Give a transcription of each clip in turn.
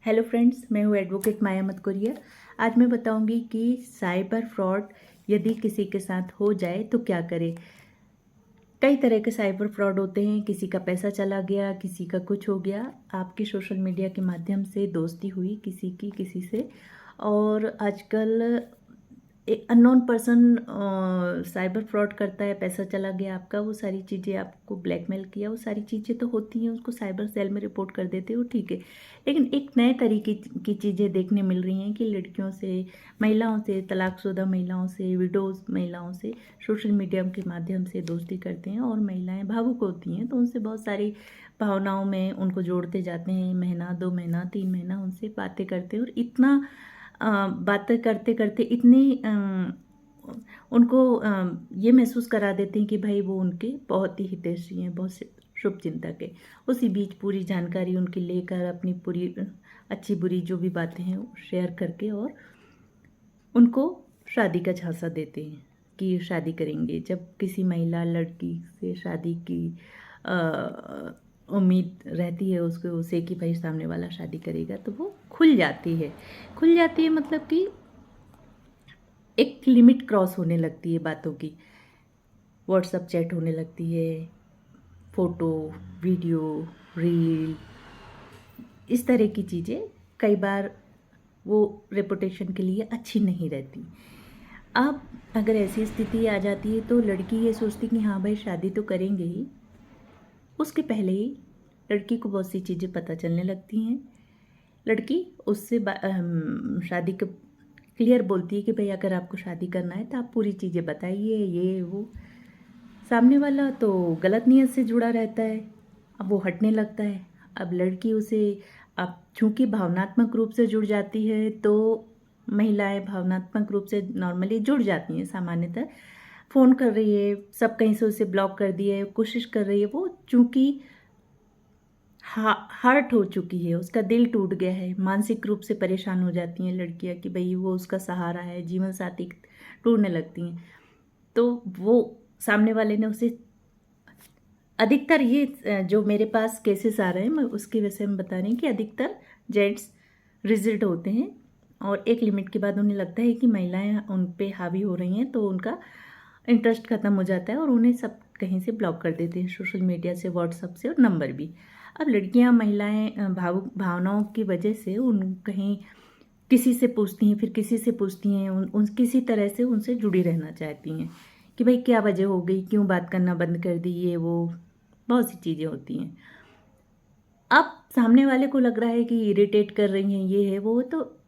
Hello friends, मैं हूँ advocate माया मतकुरिया। आज मैं बताऊंगी कि साइबर फ्रॉड यदि किसी के साथ हो जाए तो क्या करें। कई तरह के साइबर फ्रॉड होते हैं। किसी का पैसा चला गया, किसी का कुछ हो गया, आपकी सोशल मीडिया के माध्यम से दोस्ती हुई किसी से, और आजकल एक अननोन पर्सन साइबर फ्रॉड करता है। पैसा चला गया आपका, वो सारी चीज़ें, आपको ब्लैकमेल किया, वो सारी चीज़ें तो होती हैं, उसको साइबर सेल में रिपोर्ट कर देते हो, ठीक है। लेकिन एक नए तरीके की चीज़ें देखने मिल रही हैं कि लड़कियों से, महिलाओं से, तलाकशुदा महिलाओं से, विडोज महिलाओं से सोशल मीडिया के माध्यम से दोस्ती करते हैं, और महिलाएं भावुक होती हैं तो उनसे बहुत सारी भावनाओं में उनको जोड़ते जाते हैं। महीना, 2 महीना, 3 महीना उनसे बातें करते हैं, और इतना बातें करते करते इतनी उनको ये महसूस करा देते हैं कि भाई वो उनके बहुत ही हितैषी हैं, बहुत शुभ चिंतक है। उसी बीच पूरी जानकारी उनकी लेकर अपनी पूरी अच्छी बुरी जो भी बातें हैं वो शेयर करके, और उनको शादी का झांसा देते हैं कि शादी करेंगे। जब किसी महिला लड़की से शादी की उम्मीद रहती है उसको, उसे कि भाई सामने वाला शादी करेगा, तो वो खुल जाती है। खुल जाती है मतलब कि एक लिमिट क्रॉस होने लगती है बातों की। व्हाट्सअप चैट होने लगती है, फ़ोटो, वीडियो, रील, इस तरह की चीज़ें कई बार वो रेपुटेशन के लिए अच्छी नहीं रहती। अब अगर ऐसी स्थिति आ जाती है तो लड़की ये सोचती कि हाँ भाई शादी तो करेंगे ही, उसके पहले ही लड़की को बहुत सी चीज़ें पता चलने लगती हैं। लड़की उससे शादी के क्लियर बोलती है कि भाई अगर आपको शादी करना है तो आप पूरी चीज़ें बताइए, ये वो। सामने वाला तो गलत नीयत से जुड़ा रहता है, अब वो हटने लगता है। अब लड़की उसे, अब चूंकि भावनात्मक रूप से जुड़ जाती है, तो महिलाएं भावनात्मक रूप से नॉर्मली जुड़ जाती हैं सामान्यतः। फ़ोन कर रही है, सब कहीं से उसे ब्लॉक कर दिया है, कोशिश कर रही है, वो चूंकि हर्ट हो चुकी है, उसका दिल टूट गया है, मानसिक रूप से परेशान हो जाती हैं लड़कियां कि भाई वो उसका सहारा है, जीवन साथी ढूंढने लगती हैं। तो वो सामने वाले ने उसे, अधिकतर ये जो मेरे पास केसेस आ रहे हैं, मैं उसकी वजह से हम बता रही हैं कि अधिकतर जेंट्स रिजिड होते हैं, और एक लिमिट के बाद उन्हें लगता है कि महिलाएं उन पे हावी हो रही हैं, तो उनका इंटरेस्ट खत्म हो जाता है और उन्हें सब कहीं से ब्लॉक कर देते हैं, सोशल मीडिया से, व्हाट्सअप से, और नंबर भी। अब लड़कियां, महिलाएं भावुक भावनाओं की वजह से उन कहीं किसी से पूछती हैं, फिर किसी से पूछती हैं, उन किसी तरह से उनसे जुड़ी रहना चाहती हैं कि भाई क्या वजह हो गई, क्यों बात करना बंद कर दी, ये वो बहुत सी चीज़ें होती हैं। अब सामने वाले को लग रहा है कि इरिटेट कर रही हैं, ये है वो, तो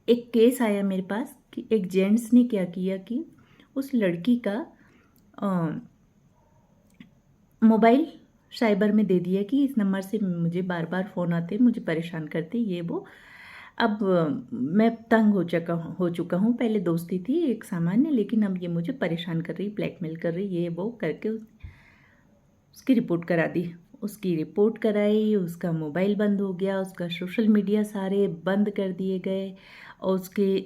एक केस आया मेरे पास कि एक जेंट्स ने क्या किया कि उस लड़की का मोबाइल साइबर में दे दिया कि इस नंबर से मुझे बार बार फ़ोन आते, मुझे परेशान करते, ये वो। अब मैं तंग हो चुका हूँ। पहले दोस्ती थी एक सामान्य, लेकिन अब ये मुझे परेशान कर रही, ब्लैकमेल कर रही, ये वो करके उसकी रिपोर्ट करा दी। उसकी रिपोर्ट कराई, उसका मोबाइल बंद हो गया, उसका सोशल मीडिया सारे बंद कर दिए गए, और उसके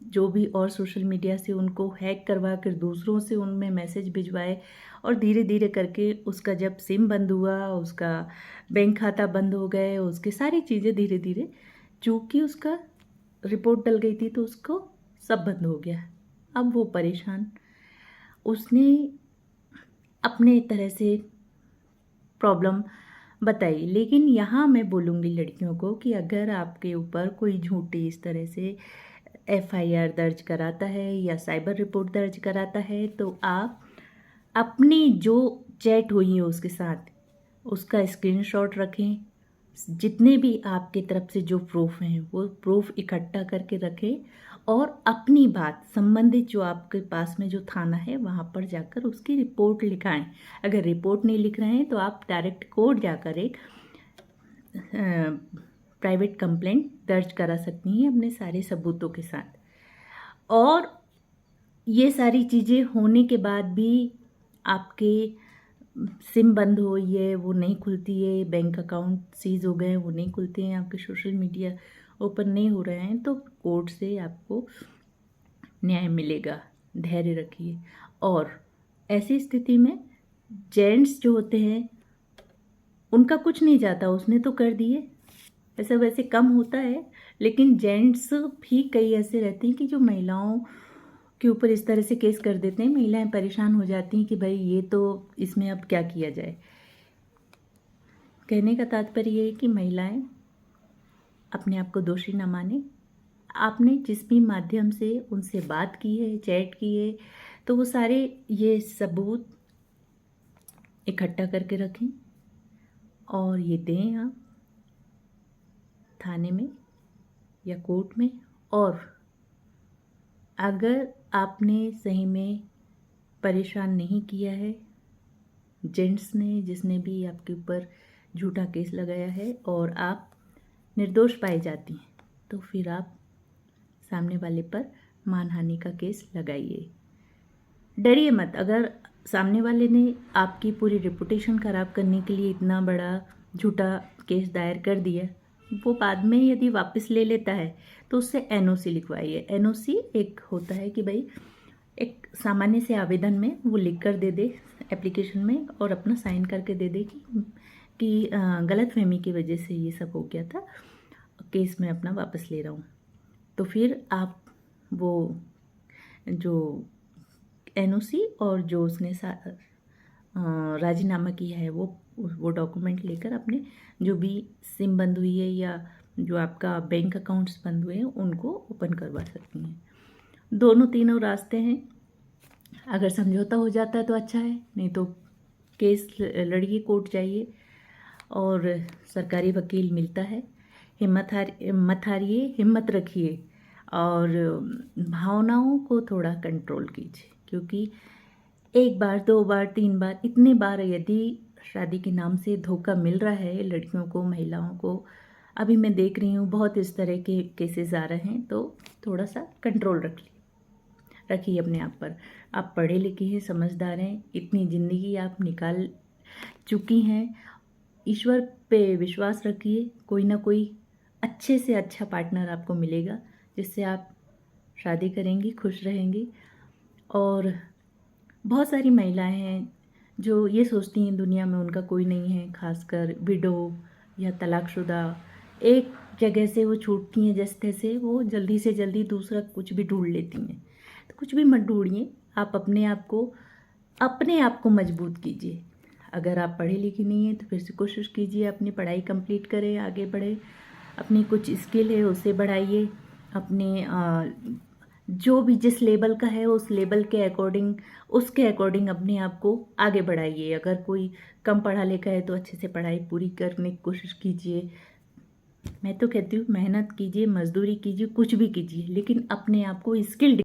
जो भी और सोशल मीडिया से उनको हैक करवा कर दूसरों से उनमें मैसेज भिजवाए, और धीरे धीरे करके उसका जब सिम बंद हुआ, उसका बैंक खाता बंद हो गए, उसकी सारी चीज़ें धीरे धीरे, चूँकि उसका रिपोर्ट डल गई थी तो उसको सब बंद हो गया। अब वो परेशान, उसने अपने तरह से प्रॉब्लम बताई। लेकिन यहाँ मैं बोलूँगी लड़कियों को कि अगर आपके ऊपर कोई झूठी इस तरह से एफआईआर दर्ज कराता है या साइबर रिपोर्ट दर्ज कराता है, तो आप अपनी जो चैट हुई है उसके साथ, उसका स्क्रीनशॉट रखें। जितने भी आपके तरफ से जो प्रूफ हैं वो प्रूफ इकट्ठा करके रखें, और अपनी बात संबंधित जो आपके पास में जो थाना है वहाँ पर जाकर उसकी रिपोर्ट लिखाएं। अगर रिपोर्ट नहीं लिख रहे हैं तो आप डायरेक्ट कोर्ट जाकर एक प्राइवेट कंप्लेंट दर्ज करा सकती हैं अपने सारे सबूतों के साथ। और ये सारी चीज़ें होने के बाद भी आपके सिम बंद हो, ये वो नहीं खुलती है, बैंक अकाउंट सीज हो गए, वो नहीं खुलते हैं, आपके सोशल मीडिया ओपन नहीं हो रहे हैं, तो कोर्ट से आपको न्याय मिलेगा। धैर्य रखिए। और ऐसी स्थिति में जेंट्स जो होते हैं उनका कुछ नहीं जाता, उसने तो कर दिए, ऐसा वैसे कम होता है, लेकिन जेंट्स भी कई ऐसे रहते हैं कि जो महिलाओं के ऊपर इस तरह से केस कर देते हैं, महिलाएं परेशान हो जाती हैं कि भाई ये तो इसमें अब क्या किया जाए। कहने का तात्पर्य ये है कि महिलाएं अपने आप को दोषी न माने। आपने जिस भी माध्यम से उनसे बात की है, चैट की है, तो वो सारे ये सबूत इकट्ठा करके रखें और ये दें आप थाने में या कोर्ट में। और अगर आपने सही में परेशान नहीं किया है, जेंट्स ने जिसने भी आपके ऊपर झूठा केस लगाया है और आप निर्दोष पाई जाती हैं, तो फिर आप सामने वाले पर मानहानि का केस लगाइए। डरिए मत। अगर सामने वाले ने आपकी पूरी रेपुटेशन ख़राब करने के लिए इतना बड़ा झूठा केस दायर कर दिया, वो बाद में यदि वापस ले लेता है तो उससे एनओसी लिखवाइए। एनओसी एक होता है कि भाई एक सामान्य से आवेदन में वो लिख कर दे दे एप्लीकेशन में और अपना साइन करके दे दे कि गलतफहमी की वजह से ये सब हो गया था, केस मैं अपना वापस ले रहा हूँ। तो फिर आप वो जो एनओसी और जो उसने राजीनामा किया है वो डॉक्यूमेंट लेकर अपने जो भी सिम बंद हुई है या जो आपका बैंक अकाउंट्स बंद हुए हैं उनको ओपन करवा सकती हैं। दोनों तीनों रास्ते हैं। अगर समझौता हो जाता है तो अच्छा है, नहीं तो केस लड़िए, कोर्ट जाइए और सरकारी वकील मिलता है। मत हारिए, हिम्मत रखिए और भावनाओं को थोड़ा कंट्रोल कीजिए, क्योंकि एक बार, दो बार, तीन बार, इतनी बार यदि शादी के नाम से धोखा मिल रहा है लड़कियों को, महिलाओं को, अभी मैं देख रही हूँ बहुत इस तरह के केसेस आ रहे हैं, तो थोड़ा सा कंट्रोल रखिए अपने आप पर। आप पढ़े लिखे हैं, समझदार हैं, इतनी ज़िंदगी आप निकाल चुकी हैं। ईश्वर पे विश्वास रखिए, कोई ना कोई अच्छे से अच्छा पार्टनर आपको मिलेगा जिससे आप शादी करेंगी, खुश रहेंगी। और बहुत सारी महिलाएं हैं जो ये सोचती हैं दुनिया में उनका कोई नहीं है, खासकर विडो या तलाकशुदा। एक जगह से वो छूटती हैं जैसे तैसे, वो जल्दी से जल्दी दूसरा कुछ भी ढूंढ लेती हैं। तो कुछ भी मत ढूंढिए, आप अपने आप को मजबूत कीजिए। अगर आप पढ़े लिखे नहीं हैं तो फिर से कोशिश कीजिए, अपनी पढ़ाई कंप्लीट करें, आगे बढ़ें, अपनी कुछ स्किल है उसे बढ़ाइए, अपने जो भी जिस लेवल का है उस लेवल के अकॉर्डिंग, उसके अकॉर्डिंग अपने आप को आगे बढ़ाइए। अगर कोई कम पढ़ा लिखा है तो अच्छे से पढ़ाई पूरी करने की कोशिश कीजिए। मैं तो कहती हूँ मेहनत कीजिए, मजदूरी कीजिए, कुछ भी कीजिए, लेकिन अपने आप को स्किल